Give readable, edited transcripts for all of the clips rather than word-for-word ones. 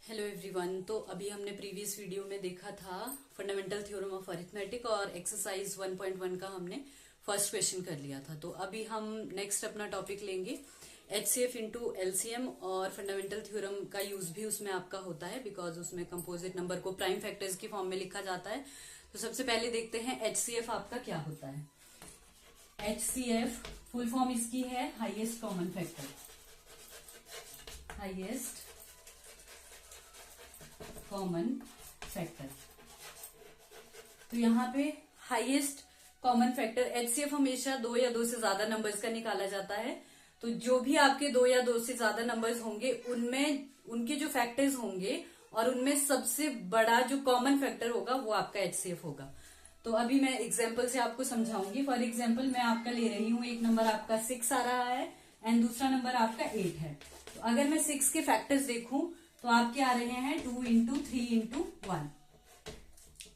Hello everyone. तो अभी हमने प्रीवियस वीडियो में देखा था फंडामेंटल थ्योरम ऑफ अरिथमेटिक और एक्सरसाइज 1.1 का हमने फर्स्ट क्वेश्चन कर लिया था। तो अभी हम नेक्स्ट अपना टॉपिक लेंगे एचसीएफ इंटू एलसीएम। और फंडामेंटल थ्योरम का यूज भी उसमें आपका होता है बिकॉज उसमें कंपोजिट नंबर को प्राइम फैक्टर्स की फॉर्म में लिखा जाता है। तो सबसे पहले देखते हैं एचसीएफ आपका क्या होता है। एचसीएफ फुल फॉर्म इसकी है highest common factor, highest common factor. तो यहाँ पे हाईएस्ट कॉमन फैक्टर एचसीएफ हमेशा दो या दो से ज्यादा नंबर्स का निकाला जाता है। तो जो भी आपके दो या दो से ज्यादा नंबर्स होंगे उनमें उनके जो फैक्टर्स होंगे और उनमें सबसे बड़ा जो कॉमन फैक्टर होगा वो आपका एचसीएफ होगा। तो अभी मैं एग्जाम्पल से आपको समझाऊंगी। फॉर एग्जाम्पल मैं आपका ले रही हूं, एक नंबर आपका 6 आ रहा है एंड दूसरा नंबर आपका 8 है। तो अगर मैं 6 के फैक्टर्स देखूं तो आपके आ रहे हैं 2 इंटू 3 इंटू 1,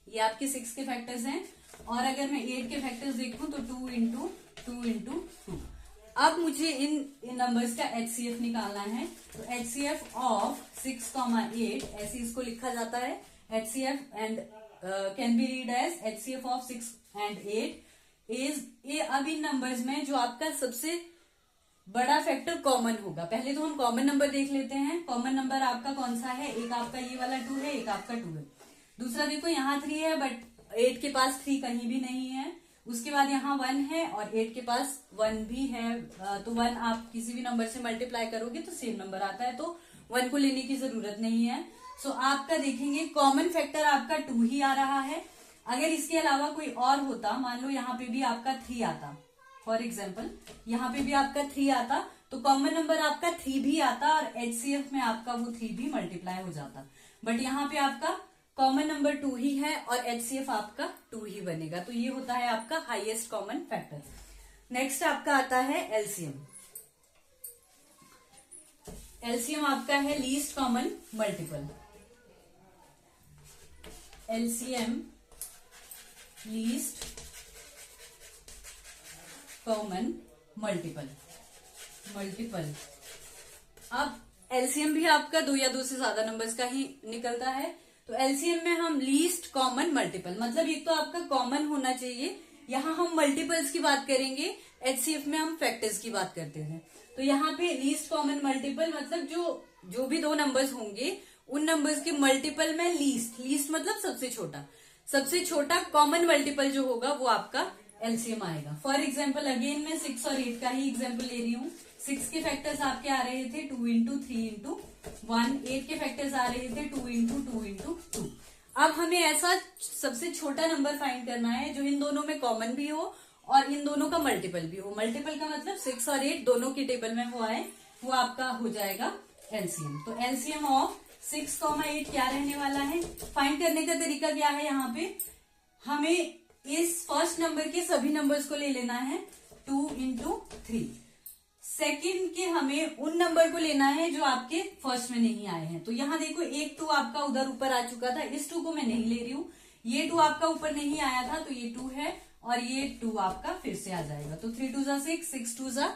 ये आपके 6 के फैक्टर्स हैं। और अगर मैं 8 के फैक्टर्स देखूं तो 2 इंटू 2 इंटू 2। अब मुझे इन नंबर्स का एचसीएफ निकालना है। तो एचसीएफ ऑफ 6, 8 ऐसे इसको लिखा जाता है। HCF and can be read as HCF of 6 and 8 is ये। अब इन नंबर्स में जो आपका सबसे बड़ा फैक्टर कॉमन होगा, पहले तो हम कॉमन नंबर देख लेते हैं। कॉमन नंबर आपका कौन सा है? एक आपका ये वाला 2 है, एक आपका 2 है। दूसरा देखो यहाँ 3 है बट 8 के पास 3 कहीं भी नहीं है। उसके बाद यहाँ 1 है और 8 के पास 1 भी है। तो 1 आप किसी भी नंबर से मल्टीप्लाई करोगे तो सेम नंबर आता है, तो 1 को लेने की जरूरत नहीं है। सो आपका देखेंगे कॉमन फैक्टर आपका 2 ही आ रहा है। अगर इसके अलावा कोई और होता, मान लो यहाँ पे भी आपका 3 आता, फॉर एग्जाम्पल यहाँ पे भी आपका 3 आता, तो कॉमन नंबर आपका 3 भी आता और एचसीएफ में आपका वो 3 भी मल्टीप्लाई हो जाता। बट यहाँ पे आपका कॉमन नंबर 2 ही है और एचसीएफ आपका 2 ही बनेगा। तो ये होता है आपका हाईएस्ट कॉमन फैक्टर। नेक्स्ट आपका आता है एलसीएम। एलसीएम आपका है least common multiple. LCM least common multiple. अब एलसीएम भी आपका दो या दो से ज्यादा नंबर्स का ही निकलता है। तो एलसीएम में हम लीस्ट कॉमन मल्टीपल, मतलब एक तो आपका कॉमन होना चाहिए। यहाँ हम मल्टीपल्स की बात करेंगे, एचसीएफ में हम फैक्टर्स की बात करते हैं। तो यहाँ पे लीस्ट कॉमन मल्टीपल मतलब जो भी दो नंबर्स होंगे उन नंबर्स के मल्टीपल में लीस्ट मतलब सबसे छोटा कॉमन मल्टीपल जो होगा वो आपका एलसीएम आएगा। फॉर एग्जाम्पल अगेन मैं 6 और 8 का ही एग्जाम्पल ले रही हूँ। 6 के फैक्टर्स आपके आ रहे थे 2 इंटू 3 इंटू 1, 8 के फैक्टर्स आ रहे थे 2 इंटू 2 इंटू 2। अब हमें ऐसा सबसे छोटा नंबर फाइंड करना है जो इन दोनों में कॉमन भी हो और इन दोनों का मल्टीपल भी हो। मल्टीपल का मतलब 6 और 8 दोनों की टेबल में हुआ है, वो आपका हो जाएगा एलसीएम। तो एलसीएम ऑफ 6, 8 क्या रहने वाला है? फाइंड करने का तरीका क्या है? यहाँ पे हमें इस फर्स्ट नंबर के सभी नंबर्स को ले लेना है 2 इंटू 3। सेकेंड के हमें उन नंबर को लेना है जो आपके फर्स्ट में नहीं आए हैं। तो यहाँ देखो एक 2 आपका उधर ऊपर आ चुका था, इस 2 को मैं नहीं ले रही हूँ। ये 2 आपका ऊपर नहीं आया था तो ये 2 है और ये 2 आपका फिर से आ जाएगा। तो 3 2 6, 6 2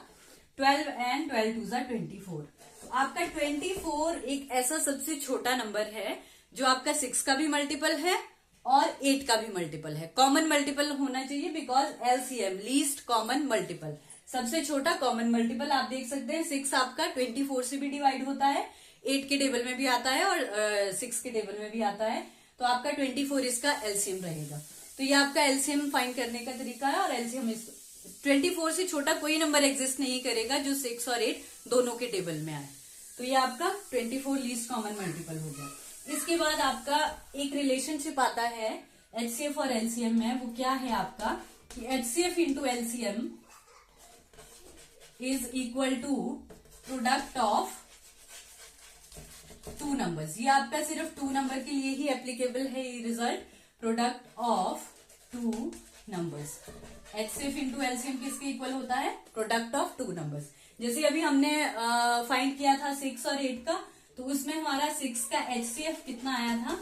12 एंड 12 2 24। तो आपका 24 एक ऐसा सबसे छोटा नंबर है जो आपका 6 का भी मल्टीपल है और 8 का भी मल्टीपल है। कॉमन मल्टीपल होना चाहिए because LCM least common multiple, सबसे छोटा कॉमन मल्टीपल। आप देख सकते हैं 6 आपका 24 से भी डिवाइड होता है, 8 के टेबल में भी आता है और 6 के टेबल में भी आता है। तो आपका 24 इसका एलसीएम रहेगा। तो ये आपका एलसीएम फाइंड करने का तरीका है। और एलसीएम 24 से छोटा कोई नंबर एग्जिस्ट नहीं करेगा जो 6 और 8 दोनों के टेबल में आए। तो ये आपका 24 लीस्ट कॉमन मल्टीपल हो गया। इसके बाद आपका एक रिलेशनशिप आता है एचसीएफ और एलसीएम में। वो क्या है आपका कि HCF into LCM is equal to product of 2 numbers. ये आपका सिर्फ 2 नंबर के लिए ही एप्लीकेबल है ये result, product of 2 numbers. HCF into LCM किसके इक्वल होता है? Product of 2 numbers. जैसे अभी हमने फाइंड किया था 6 और 8 का, तो उसमें हमारा 6 का एचसीएफ कितना आया था?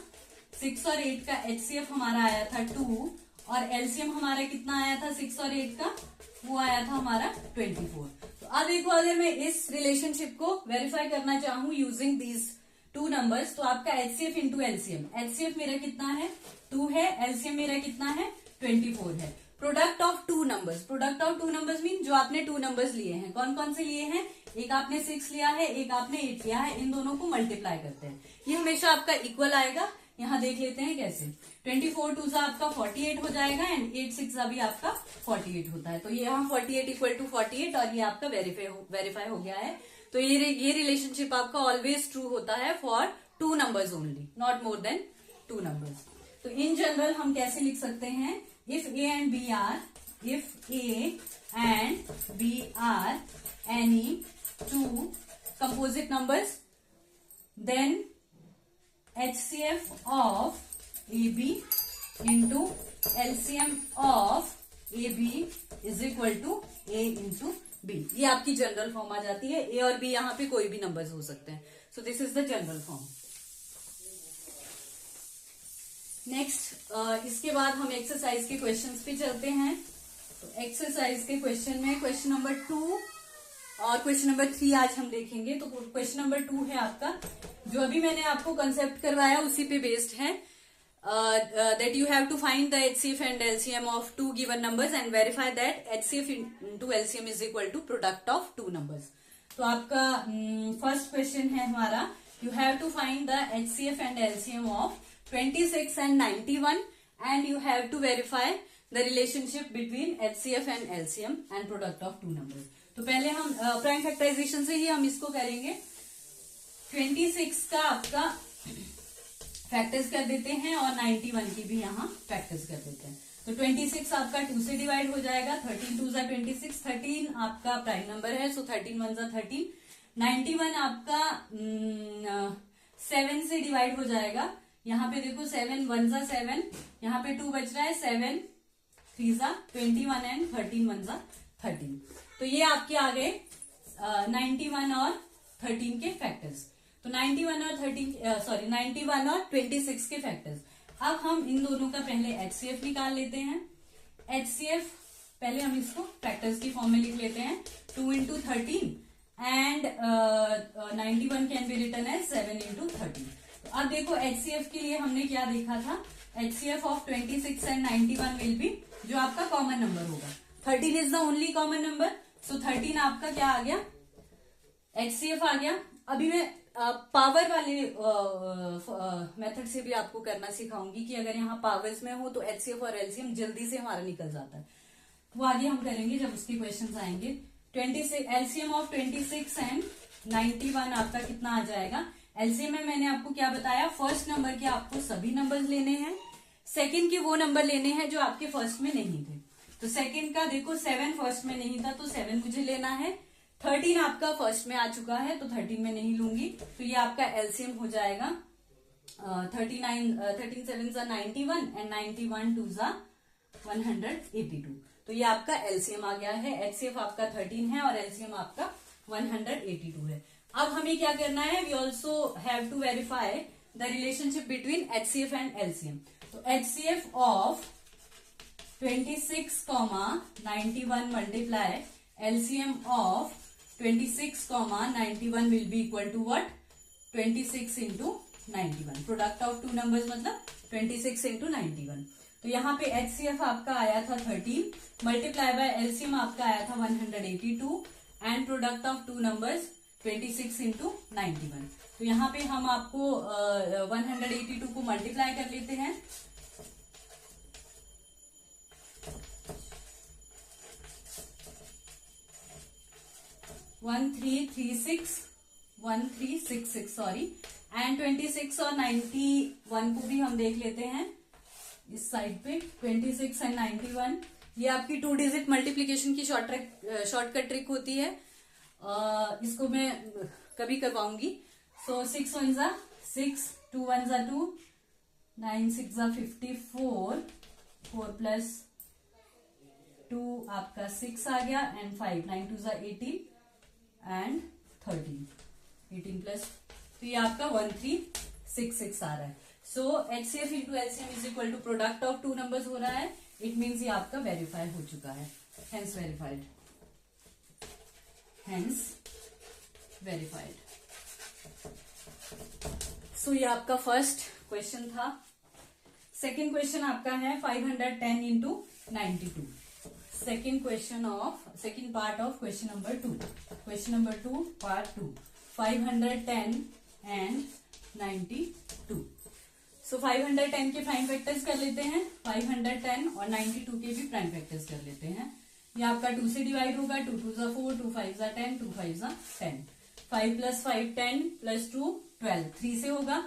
6 और 8 का एचसीएफ हमारा आया था 2 और एलसीएम हमारा कितना आया था 6 और 8 का? वो आया था हमारा 24। तो अब देखो अगर मैं इस रिलेशनशिप को वेरीफाई करना चाहूँ यूजिंग दीज टू नंबर्स, तो आपका एचसीएफ इंटू एलसीएम, एचसीएफ मेरा कितना है 2 है, एलसीएम मेरा कितना है 24 है। Product of two numbers, product of two numbers mean जो आपने टू नंबर्स लिए हैं, कौन कौन से लिए हैं, एक आपने 6 लिया है, एक आपने 8 लिया है, इन दोनों को मल्टीप्लाई करते हैं, ये हमेशा आपका इक्वल आएगा। यहाँ देख लेते हैं कैसे, 24 टू सा आपका 48 हो जाएगा एंड 8 6 भी आपका 48 होता है, तो ये यहाँ 48 इक्वल टू 48 और ये आपका वेरीफाई हो गया है। तो ये रिलेशनशिप आपका ऑलवेज ट्रू होता है for two numbers only, not more than two numbers. तो इन जनरल हम कैसे लिख सकते हैं, if a and b are, if a and b are any two composite numbers, then HCF of AB into LCM of AB is equal to A into B। ये आपकी general form आ जाती है, A और B यहाँ पे कोई भी numbers हो सकते हैं। So this is the general form. Next इसके बाद हम एक्सरसाइज के क्वेश्चंस पे चलते हैं। तो एक्सरसाइज के क्वेश्चन में क्वेश्चन नंबर 2 और क्वेश्चन नंबर 3 आज हम देखेंगे। तो क्वेश्चन नंबर 2 है आपका, जो अभी मैंने आपको कंसेप्ट करवाया उसी पे बेस्ड है, that you have to find the HCF and LCM of two given numbers and verify that HCF into LCM is equal to product of two numbers। तो आपका फर्स्ट क्वेश्चन है हमारा, you have to find the HCF and LCM of 26 and 91 and you have to verify the relationship between HCF and LCM and product of two numbers। तो पहले हम prime factorisation से ही हम इसको करेंगे। 26 का आपका फैक्टर्स कर देते हैं और 91 की भी यहाँ फैक्टर्स कर देते हैं। तो 26 आपका 2 से डिवाइड हो जाएगा, 13 2 जा 26, 13 आपका प्राइम नंबर है, सो 13 1 जा 13। 91 आपका 7 से डिवाइड हो जाएगा, यहाँ पे देखो 7 1 जा 7, यहाँ पे 2 बच रहा है, 7 3 जा 21 एंड 13 1 जा 13। तो ये आपके आ गए 91 और 13 के फैक्टर्स। तो 91 और 26 के फैक्टर्स। अब हम इन दोनों का पहले HCF निकाल लेते हैं। HCF पहले हम इसको फैक्टर्स की फॉर्म में लिख लेते हैं, 2 into 13 and 91 can be written as 7 into 13। तो अब देखो HCF के लिए हमने क्या देखा था, HCF of 26 and 91 will be, जो आपका कॉमन नंबर होगा, 13 is the only common number, so 13 आपका क्या आ गया, HCF आ गया। अभी मैं पावर वाले मेथड से भी आपको करना सिखाऊंगी कि अगर यहाँ पावर्स में हो तो HCF और LCM जल्दी से हमारा निकल जाता है, वो आगे हम करेंगे जब उसके क्वेश्चंस आएंगे। 26 LCM ऑफ 26 एंड 91 आपका कितना आ जाएगा। LCM में मैंने आपको क्या बताया, फर्स्ट नंबर के आपको सभी नंबर्स लेने हैं, सेकंड के वो नंबर लेने हैं जो आपके फर्स्ट में नहीं थे। तो सेकंड का देखो 7 फर्स्ट में नहीं था तो 7 मुझे लेना है, 13 आपका फर्स्ट में आ चुका है तो 13 में नहीं लूंगी, तो ये आपका एलसीएम हो जाएगा 13 7 जा 91 एंड 91 2 जा 182। तो ये आपका एलसीएम आ गया है। एचसीएफ आपका 13 है और एलसीएम आपका 182 है। अब हमें क्या करना है, we also have to verify the relationship between HCF and LCM. तो HCF of 26, 91 multiply LCM of 26, 91 will be equal to what, 26 into 91। Product of two numbers मतलब 26 into 91। तो यहाँ पे HCF आपका आया था 13 मल्टीप्लाई बाय LCM आपका आया था 182 and product of two numbers 26 into 91। तो यहाँ पे हम आपको 182 को मल्टीप्लाई कर लेते हैं, one three six sorry, and 26 और 91 को भी हम देख लेते हैं इस साइड पे। 26 एंड 91 ये आपकी 2 डिजिट मल्टीप्लीकेशन की शॉर्टकट ट्रिक होती है, इसको मैं कभी करवाऊंगी। सो 6 1 जा 6, 2 1 जा 2, 9 6 जा 54, 4 प्लस 2 आपका 6 आ गया एंड 5, 9 2 जा 18 एंड 18 प्लस, तो ये आपका 1366 आ रहा है। So HCF into LCM is equal to product of two numbers हो रहा है, इट मीन्स ये आपका वेरीफाई हो चुका है, हेंस वेरीफाइड, हेंस वेरीफाइड। सो ये आपका फर्स्ट क्वेश्चन था। सेकेंड क्वेश्चन आपका है 510 into 92। Second part of question number 2। Question number 2 part 2, 510 and 92। सो 510 के प्राइम फैक्टर्स कर लेते हैं, 510 और 92 के भी प्राइम फैक्टर्स कर लेते हैं। ये आपका 2 से डिवाइड होगा, 2 2 जा 4, 2 5 जा 10, 2 5 जा 10, 5 + 5 10 + 2 12, 3 से होगा,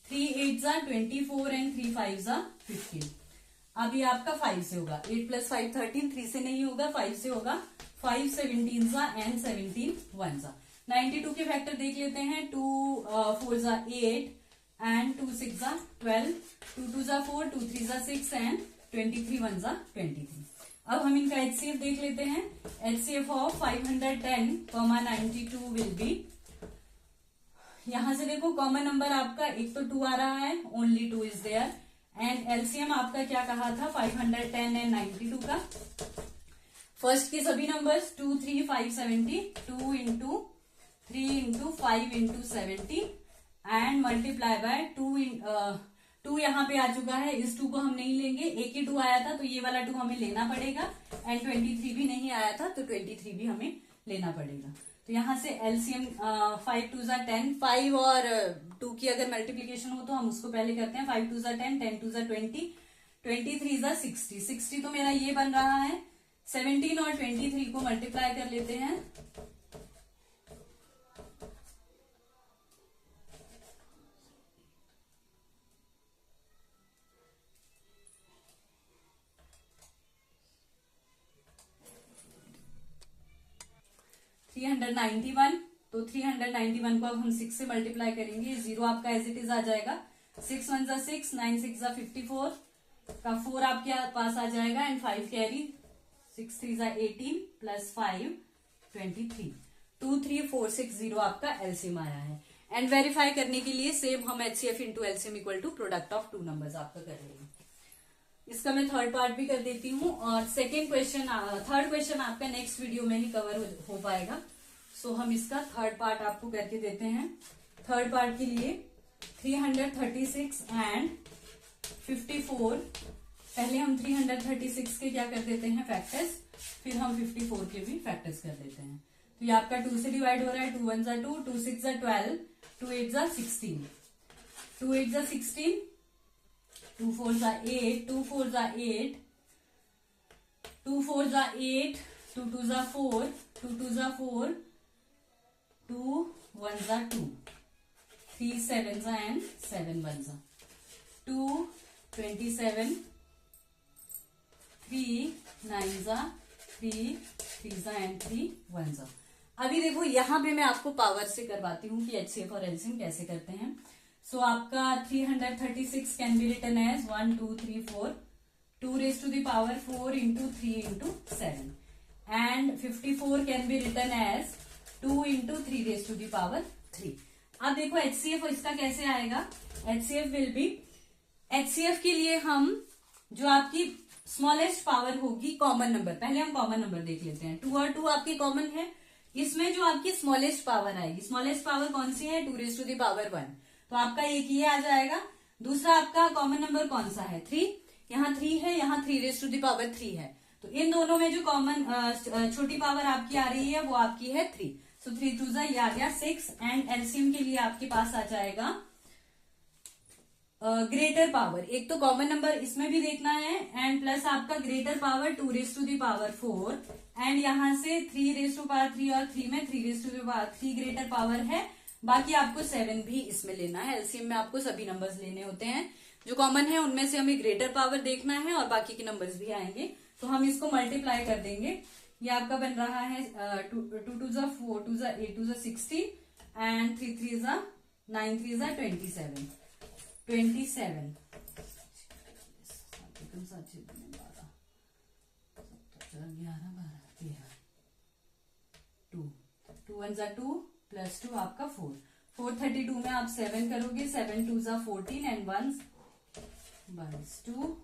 3 8 जा 24 एंड 3 5 जा 15। अब ये आपका 5 से होगा, 8 + 5 13, 3 से नहीं होगा, 5 से होगा, 5 17 जा एंड 17 1 जा। 92 के फैक्टर देख लेते हैं, 2 4 जा 8 एंड 2 6 जा 12, 2 2 जा 4, 2 3 जा 6 एंड 23 1 जा 23। अब हम इनका HCF देख लेते हैं। HCF ऑफ 510, 92 विल बी, यहां से देखो कॉमन नंबर आपका एक तो 2 आ रहा है, only 2 is there, and LCM आपका क्या कहा था 510 एंड 92 का। फर्स्ट के सभी numbers 2 3 5 70, 2 into 3 into 5 into 70 and multiply by 2 यहाँ पे आ चुका है, इस 2 को हम नहीं लेंगे, एक ही 2 आया था तो ये वाला 2 हमें लेना पड़ेगा, एंड 23 भी नहीं आया था तो 23 भी हमें लेना पड़ेगा। तो यहाँ से LCM 5 2 जा 10, 5 और 2 की अगर मल्टीप्लीकेशन हो तो हम उसको पहले करते हैं, 5 2 जा 10, 10 2 जा 20, 23 जा 60, 60 तो मेरा ये बन रहा है। 17 और 23 को मल्टीप्लाई कर लेते हैं, 391। तो 391 को अब हम 6 से मल्टीप्लाई करेंगे, 0 आपका एज इट इज आ जाएगा, 6 1 जा 6, 9 6 जा 54 का 4 आपके पास आ जाएगा एंड 5 कैरी, 6 3 जा 18 प्लस 5 23, 2 3 4 6 0 आपका LCM आया है। एंड वेरीफाई करने के लिए सेम हम HCF into LCM equal to product of 2 numbers आपका कर लेंगे। इसका मैं थर्ड पार्ट भी कर देती हूँ, और थर्ड क्वेश्चन आपका नेक्स्ट वीडियो में ही कवर हो पाएगा। सो हम इसका थर्ड पार्ट आपको करके देते हैं। थर्ड पार्ट के लिए 336 एंड 54, पहले हम 336 के क्या कर देते हैं फैक्टर्स, फिर हम 54 के भी फैक्टर्स कर देते हैं। तो ये आपका 2 से डिवाइड हो रहा है, 2 1 जा 2, 2 6 जा 12, 2 8 जा 16, 2 8 जा 16, 2 4 जा 8, 2 4 जा 8, 2 4 जा 8, 2 2 जा 4, 2 2 जा 4, 2 1 जा 2, 3 7 जा एंड 7 1 जा, 2 27, 3 9 जा 3 3 जा एंड 3 1 जा। अभी देखो यहाँ पे मैं आपको पावर से करवाती हूँ कि HCF और LCM कैसे करते हैं। सो आपका 336 can be written as 1 2 3 4, 2 raised to the power 4 into 3 into 7, and 54 can be written as 2 into 3 raised to the power 3। अब देखो HCF इसका कैसे आएगा, HCF विल बी, HCF के लिए हम जो आपकी स्मॉलेस्ट पावर होगी कॉमन नंबर, पहले हम कॉमन नंबर देख लेते हैं। 2 और 2 आपके कॉमन है, इसमें जो आपकी स्मॉलेस्ट पावर आएगी, स्मॉलेस्ट पावर कौन सी है 2 raised to the power 1, तो आपका एक ये आ जाएगा। दूसरा आपका कॉमन नंबर कौन सा है 3, यहाँ 3 है, यहाँ 3 raised to the power 3 है, तो इन दोनों में जो कॉमन छोटी पावर आपकी आ रही है वो आपकी है 3। सो 3 2 जा ये आ गया 6, एंड LCM के लिए आपके पास आ जाएगा ग्रेटर पावर, एक तो कॉमन नंबर इसमें भी देखना है, एंड प्लस आपका greater power 2 raised to the power 4, and यहाँ से 3 raised to power 3 और 3 में 3 raised to the power 3 greater power है, बाकी आपको 7 भी इसमें लेना है। LCM में आपको सभी नंबर्स लेने होते हैं, जो कॉमन है उनमें से हमें ग्रेटर पावर देखना है और बाकी के नंबर्स भी आएंगे, तो हम इसको मल्टीप्लाई कर देंगे। ये आपका बन रहा है 2 2 जा 4, 2 जा 8, 2 जा 16 एंड 3 3 जा 9, 3 जा 27, 27 2 1 जा 2 प्लस 2 आपका 4, 432 में आप 7 करोगे, 7 2 जा 14 एंड 1 2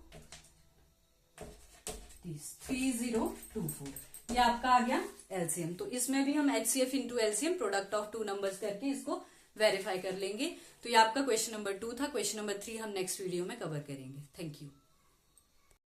3024, ये आपका आ गया LCM। तो इसमें भी हम HCF into LCM product of 2 numbers करके इसको वेरीफाई कर लेंगे। तो ये आपका क्वेश्चन नंबर 2 था। क्वेश्चन नंबर 3 हम नेक्स्ट वीडियो में कवर करेंगे। Thank you.